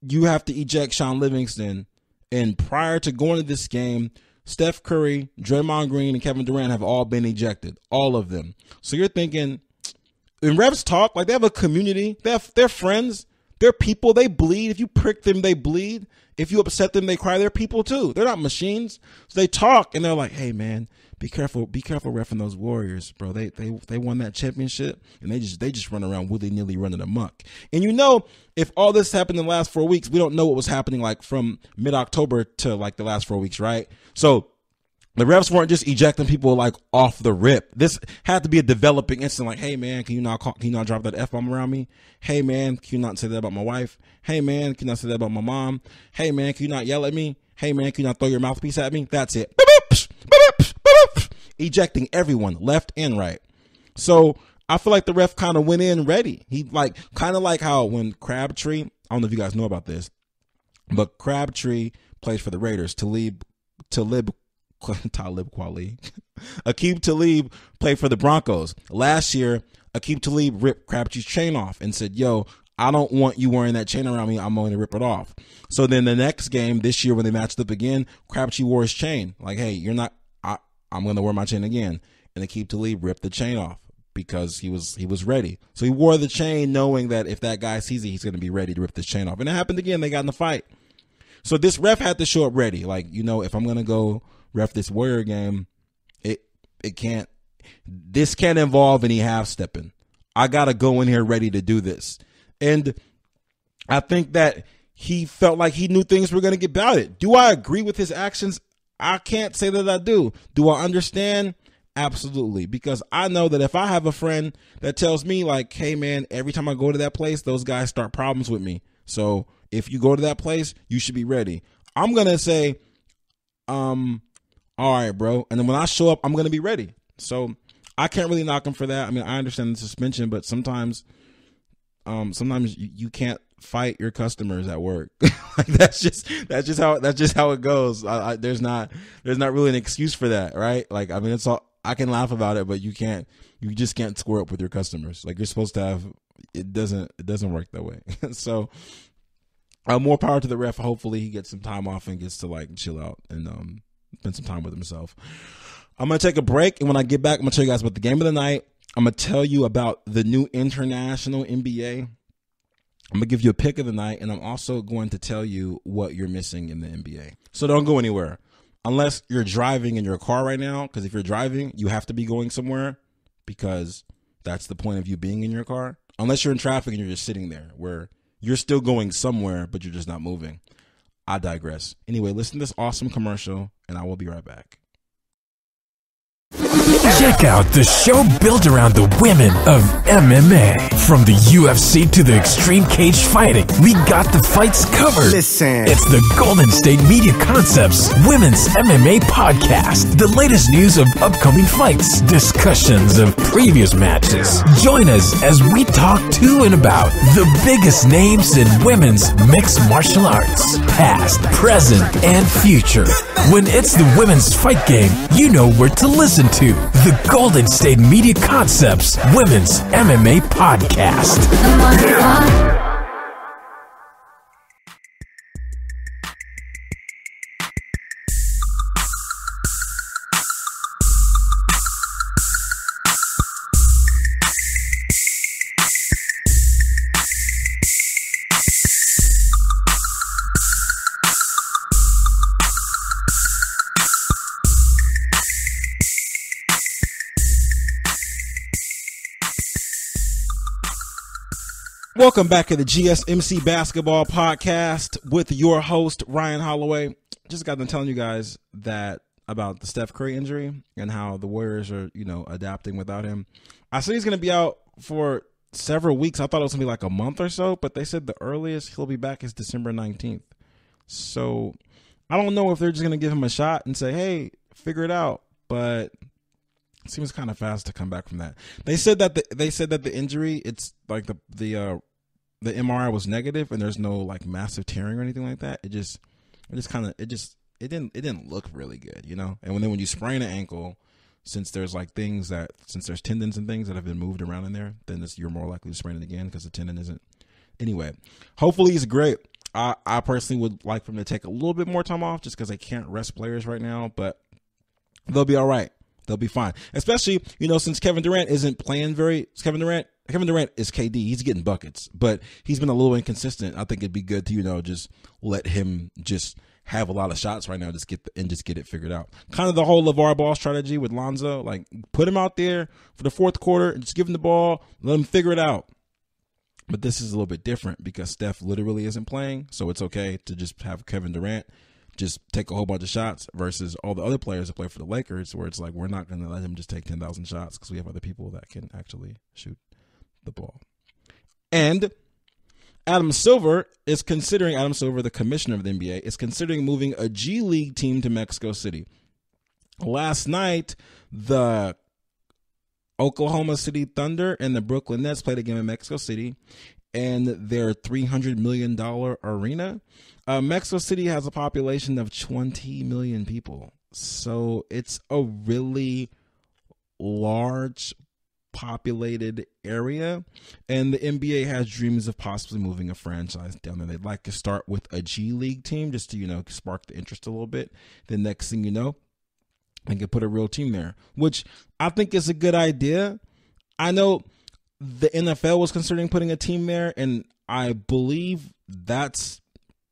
you have to eject Sean Livingston, and prior to going to this game, Steph Curry, Draymond Green, and Kevin Durant have all been ejected, all of them. So you're thinking, when refs talk, like they have a community, they're friends, they're people, they bleed. If you prick them, they bleed. If you upset them, they cry. They're people too. They're not machines. So they talk and they're like, hey man, be careful reffing those Warriors, bro. They won that championship and they just run around willy-nilly running amok. And if all this happened in the last 4 weeks, we don't know what was happening like from mid-October to like the last 4 weeks, right? So the refs weren't just ejecting people like off the rip. This had to be a developing incident. Like, hey man, can you not drop that F-bomb around me? Hey man, can you not say that about my wife? Hey man, can you not say that about my mom? Hey man, can you not yell at me? Hey man, can you not throw your mouthpiece at me? That's it. Ejecting everyone left and right. So I feel like the ref kind of went in ready. He kind of like how when Crabtree, I don't know if you guys know about this, but Crabtree plays for the Raiders. Talib Kweli. Aqib Talib played for the Broncos. Last year, Aqib Talib ripped Crabtree's chain off and said, yo, I don't want you wearing that chain around me. I'm going to rip it off. So then the next game this year when they matched up again, Crabtree wore his chain. Like, hey, I'm going to wear my chain again. And Aqib Talib ripped the chain off because he was ready. So he wore the chain knowing that if that guy sees it, he's going to be ready to rip this chain off. And it happened again. They got in the fight. So this ref had to show up ready. Like, if I'm going to go ref this Warrior game, this can't involve any half stepping. I got to go in here ready to do this. And I think that he felt like he knew things were going to get about it. Do I agree with his actions? I can't say that I do. Do I understand? Absolutely. Because I know that if I have a friend that tells me like, hey man, every time I go to that place, those guys start problems with me. So if you go to that place, you should be ready. I'm going to say, all right, bro. And then when I show up, I'm going to be ready. So I can't really knock him for that. I mean, I understand the suspension, but sometimes you can't fight your customers at work. Like that's just how it goes. There's not really an excuse for that, right? Like, I mean, it's all, I can laugh about it, but you just can't square up with your customers. Like you're supposed to have, it doesn't work that way. So More power to the ref. Hopefully he gets some time off and gets to like chill out and spend some time with himself. I'm going to take a break, and when I get back, I'm going to tell you guys about the game of the night. I'm going to tell you about the new international NBA. I'm going to give you a pick of the night, and I'm also going to tell you what you're missing in the NBA. So don't go anywhere unless you're driving in your car right now, because if you're driving, you have to be going somewhere because that's the point of you being in your car. Unless you're in traffic and you're just sitting there where you're still going somewhere, but you're just not moving. I digress. Anyway, listen to this awesome commercial, and I will be right back. Check out the show built around the women of MMA. From the UFC to the extreme cage fighting, we got the fights covered. Listen. It's the Golden State Media Concepts Women's MMA Podcast. The latest news of upcoming fights, discussions of previous matches. Join us as we talk to and about the biggest names in women's mixed martial arts, past, present, and future. When it's the women's fight game, you know where to listen to. The Golden State Media Concepts Women's MMA Podcast. Welcome back to the GSMC Basketball Podcast with your host, Ryan Holloway. Just got done telling you guys that about the Steph Curry injury and how the Warriors are, adapting without him. I said he's going to be out for several weeks. I thought it was going to be like a month or so, but they said the earliest he'll be back is December 19th. So I don't know if they're just going to give him a shot and say, hey, figure it out. But it seems kind of fast to come back from that. They said that the injury, it's like the MRI was negative and there's no like massive tearing or anything like that. It didn't look really good, And then when you sprain an ankle, since there's tendons and things that have been moved around in there, then you're more likely to sprain it again because the tendon isn't. Anyway, hopefully he's great. I personally would like for him to take a little bit more time off just because they can't rest players right now, but they'll be all right. They'll be fine. Especially, since Kevin Durant isn't playing Kevin Durant is KD. He's getting buckets, but he's been a little inconsistent. I think it'd be good to, just let him just have a lot of shots right now, just get it figured out. Kind of the whole LaVar Ball strategy with Lonzo, like put him out there for the fourth quarter and just give him the ball, let him figure it out. But this is a little bit different because Steph literally isn't playing, so it's okay to just have Kevin Durant just take a whole bunch of shots versus all the other players that play for the Lakers where it's like we're not going to let him just take 10,000 shots because we have other people that can actually shoot the ball. And Adam Silver, the commissioner of the NBA, is considering moving a G League team to Mexico City. Last night, the Oklahoma City Thunder and the Brooklyn Nets played a game in Mexico City and their $300 million arena. Mexico City has a population of 20 million people. So it's a really large populated area. And the NBA has dreams of possibly moving a franchise down there. They'd like to start with a G League team just to, spark the interest a little bit. The next thing you know, they can put a real team there, which I think is a good idea. I know the NFL was considering putting a team there, and I believe that's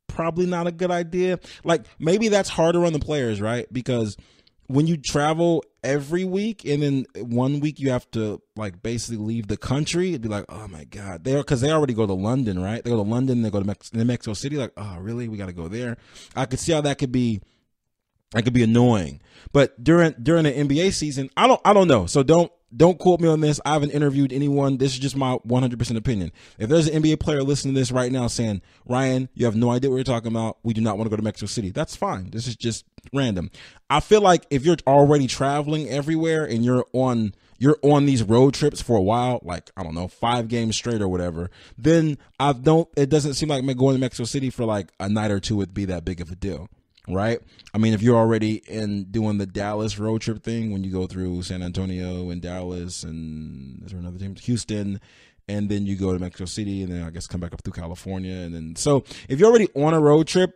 probably not a good idea. Like, maybe that's harder on the players, right? Because when you travel every week and then 1 week you have to like basically leave the country, it'd be like, oh my God, because they already go to London, right? They go to London, they go to Mexico City, like, oh really? We got to go there. I could see how that could be annoying. But during the NBA season, I don't know. So don't quote me on this. I haven't interviewed anyone. This is just my 100% opinion. If there's an NBA player listening to this right now saying, Ryan, you have no idea what you're talking about, we do not want to go to Mexico City, that's fine. This is just random. I feel like if you're already traveling everywhere and you're on these road trips for a while, like, I don't know, 5 games straight or whatever, then it doesn't seem like going to Mexico City for like a night or two would be that big of a deal. Right? I mean, if you're already doing the Dallas road trip thing, when you go through San Antonio and Dallas and is there another team? Houston and then you go to Mexico City, and then I guess come back up through California. And then, so if you're already on a road trip,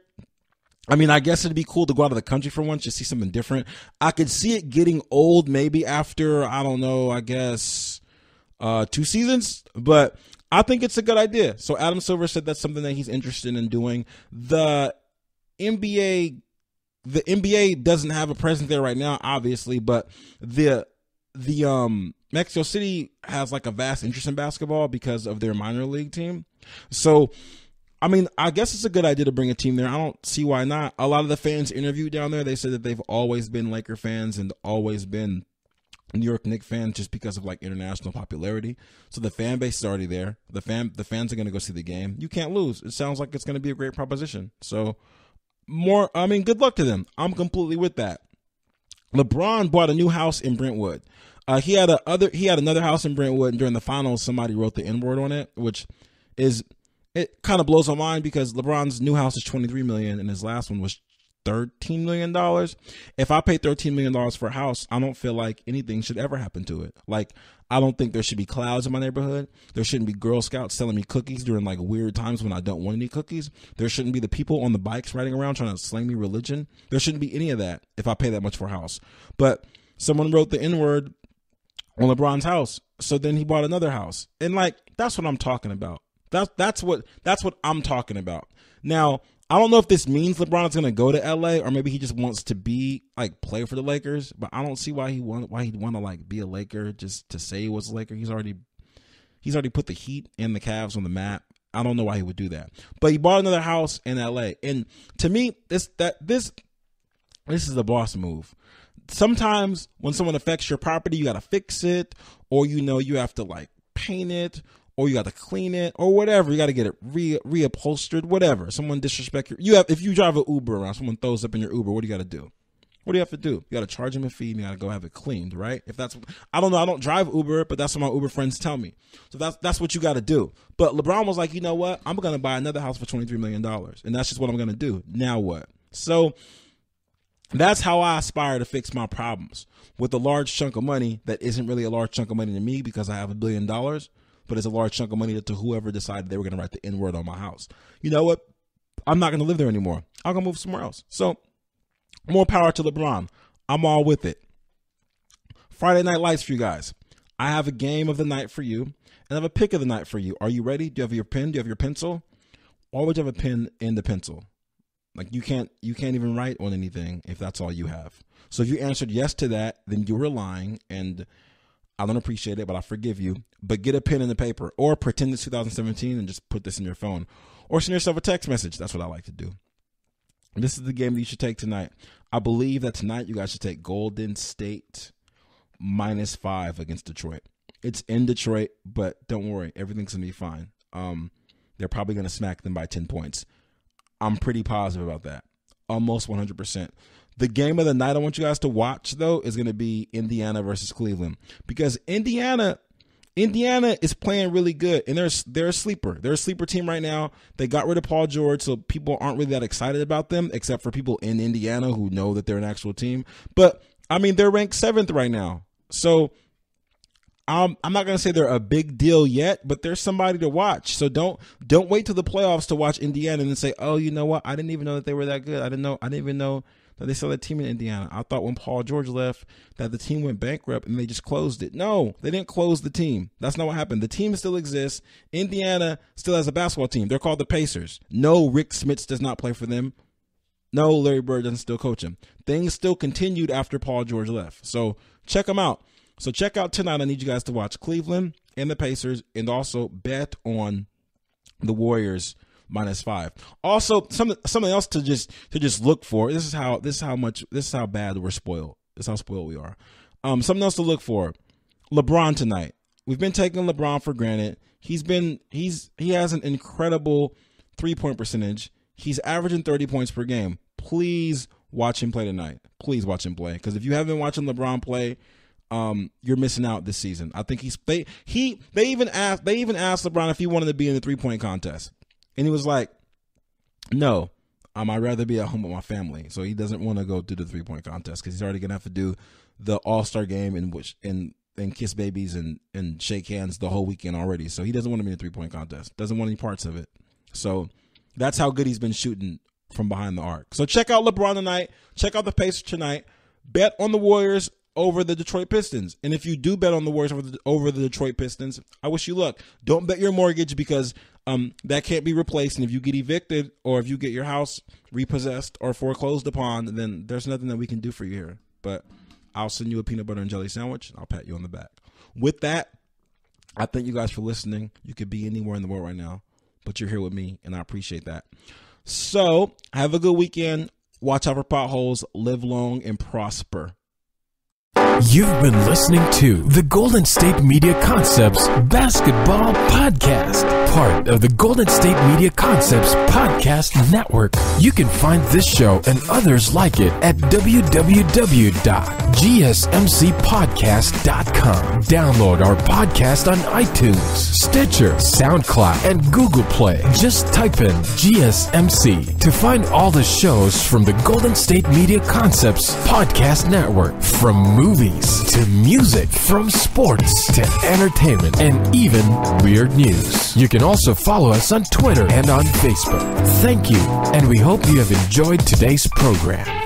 I mean, I guess it'd be cool to go out of the country for once, just see something different. I could see it getting old maybe after, I don't know, I guess 2 seasons, but I think it's a good idea. So Adam Silver said that's something that he's interested in doing. The NBA doesn't have a presence there right now, obviously, but the Mexico City has like a vast interest in basketball because of their minor league team. So, I mean, I guess it's a good idea to bring a team there. I don't see why not. A lot of the fans interviewed down there, they said that they've always been Laker fans and always been New York Knicks fans just because of like international popularity. So the fan base is already there. The fans are going to go see the game. You can't lose. It sounds like it's going to be a great proposition. So good luck to them. I'm completely with that. LeBron bought a new house in Brentwood. He had another house in Brentwood, and during the finals, somebody wrote the N-word on it, which it kind of blows my mind because LeBron's new house is $23 million, and his last one was $13 million. If I pay $13 million for a house, I don't feel like anything should ever happen to it. Like, I don't think there should be clouds in my neighborhood. There shouldn't be Girl Scouts selling me cookies during like weird times when I don't want any cookies. There shouldn't be the people on the bikes riding around trying to slang me religion. There shouldn't be any of that if I pay that much for a house. But someone wrote the N-word on LeBron's house, so then he bought another house. And like, that's what I'm talking about. That's what I'm talking about. Now, I don't know if this means LeBron is going to go to LA or maybe he just wants to play for the Lakers, but I don't see why he'd want to like be a Laker just to say he was a Laker. He's already put the Heat and the Cavs on the map. I don't know why he would do that. But he bought another house in LA. And to me, this is the boss move. Sometimes when someone affects your property, you got to fix it, or you have to like paint it, or you got to clean it, or whatever. You got to get it reupholstered, whatever. Someone disrespect if you drive an Uber around, someone throws up in your Uber, what do you got to do? What do you have to do? You got to charge them a fee, and you got to go have it cleaned, right? I don't know, I don't drive Uber, but that's what my Uber friends tell me. So that's what you got to do. But LeBron was like, you know what? I'm going to buy another house for $23 million, and that's just what I'm going to do. Now what? So that's how I aspire to fix my problems, with a large chunk of money that isn't really a large chunk of money to me because I have $1 billion, but it's a large chunk of money to whoever decided they were going to write the N-word on my house. You know what? I'm not going to live there anymore. I'm going to move somewhere else. So more power to LeBron. I'm all with it. Friday Night Lights for you guys. I have a game of the night for you, and I have a pick of the night for you. Are you ready? Do you have your pen? Do you have your pencil? Why would you have a pen in the pencil? Like, you can't even write on anything if that's all you have. So if you answered yes to that, then you were lying, and I don't appreciate it, but I forgive you. But get a pen and a paper, or pretend it's 2017 and just put this in your phone, or send yourself a text message. That's what I like to do. This is the game that you should take tonight. I believe that tonight you guys should take Golden State -5 against Detroit. It's in Detroit, but don't worry, everything's gonna be fine. They're probably gonna smack them by 10 points. I'm pretty positive about that. Almost 100%. The game of the night I want you guys to watch, though, is going to be Indiana versus Cleveland, because Indiana is playing really good, and they're a sleeper. They're a sleeper team right now. They got rid of Paul George, so people aren't really that excited about them, except for people in Indiana who know that they're an actual team. But, I mean, they're ranked 7th right now. So I'm not going to say they're a big deal yet, but they're somebody to watch. So don't wait till the playoffs to watch Indiana and then say, oh, you know what? I didn't even know that they were that good. I didn't even know that they still had a team in Indiana. I thought when Paul George left that the team went bankrupt and they just closed it. No, they didn't close the team. That's not what happened. The team still exists. Indiana still has a basketball team. They're called the Pacers. No, Rick Smits does not play for them. No, Larry Bird doesn't still coach him. Things still continued after Paul George left. So check them out. So check out tonight. I need you guys to watch Cleveland and the Pacers, and also bet on the Warriors -5. Also, something else to just look for. This is how bad we're spoiled. This is how spoiled we are. Something else to look for. LeBron tonight. We've been taking LeBron for granted. He has an incredible 3-point percentage. He's averaging 30 points per game. Please watch him play tonight. Please watch him play, because if you haven't been watching LeBron play, you're missing out this season. I think they even asked LeBron if he wanted to be in the 3-point contest, and he was like, "No, I'd rather be at home with my family." So he doesn't want to go do the 3-point contest because he's already gonna have to do the All-Star game in kiss babies and shake hands the whole weekend already. So he doesn't want to be in a 3-point contest. Doesn't want any parts of it. So that's how good he's been shooting from behind the arc. So check out LeBron tonight. Check out the Pacers tonight. Bet on the Warriors over the Detroit Pistons. And if you do bet on the Warriors over the Detroit Pistons, I wish you luck. Don't bet your mortgage because that can't be replaced. And if you get evicted or if you get your house repossessed or foreclosed upon, then there's nothing that we can do for you here. But I'll send you a peanut butter and jelly sandwich. I'll pat you on the back. With that, I thank you guys for listening. You could be anywhere in the world right now, but you're here with me, and I appreciate that. So have a good weekend. Watch out for potholes. Live long and prosper. You've been listening to the Golden State Media Concepts Basketball Podcast, part of the Golden State Media Concepts Podcast Network. You can find this show and others like it at www.gsmcpodcast.com. Download our podcast on iTunes, Stitcher, SoundCloud, and Google Play. Just type in GSMC to find all the shows from the Golden State Media Concepts Podcast Network, from movies to music, from sports to entertainment, and even weird news. You can also follow us on Twitter and on Facebook. Thank you, and we hope you have enjoyed today's program.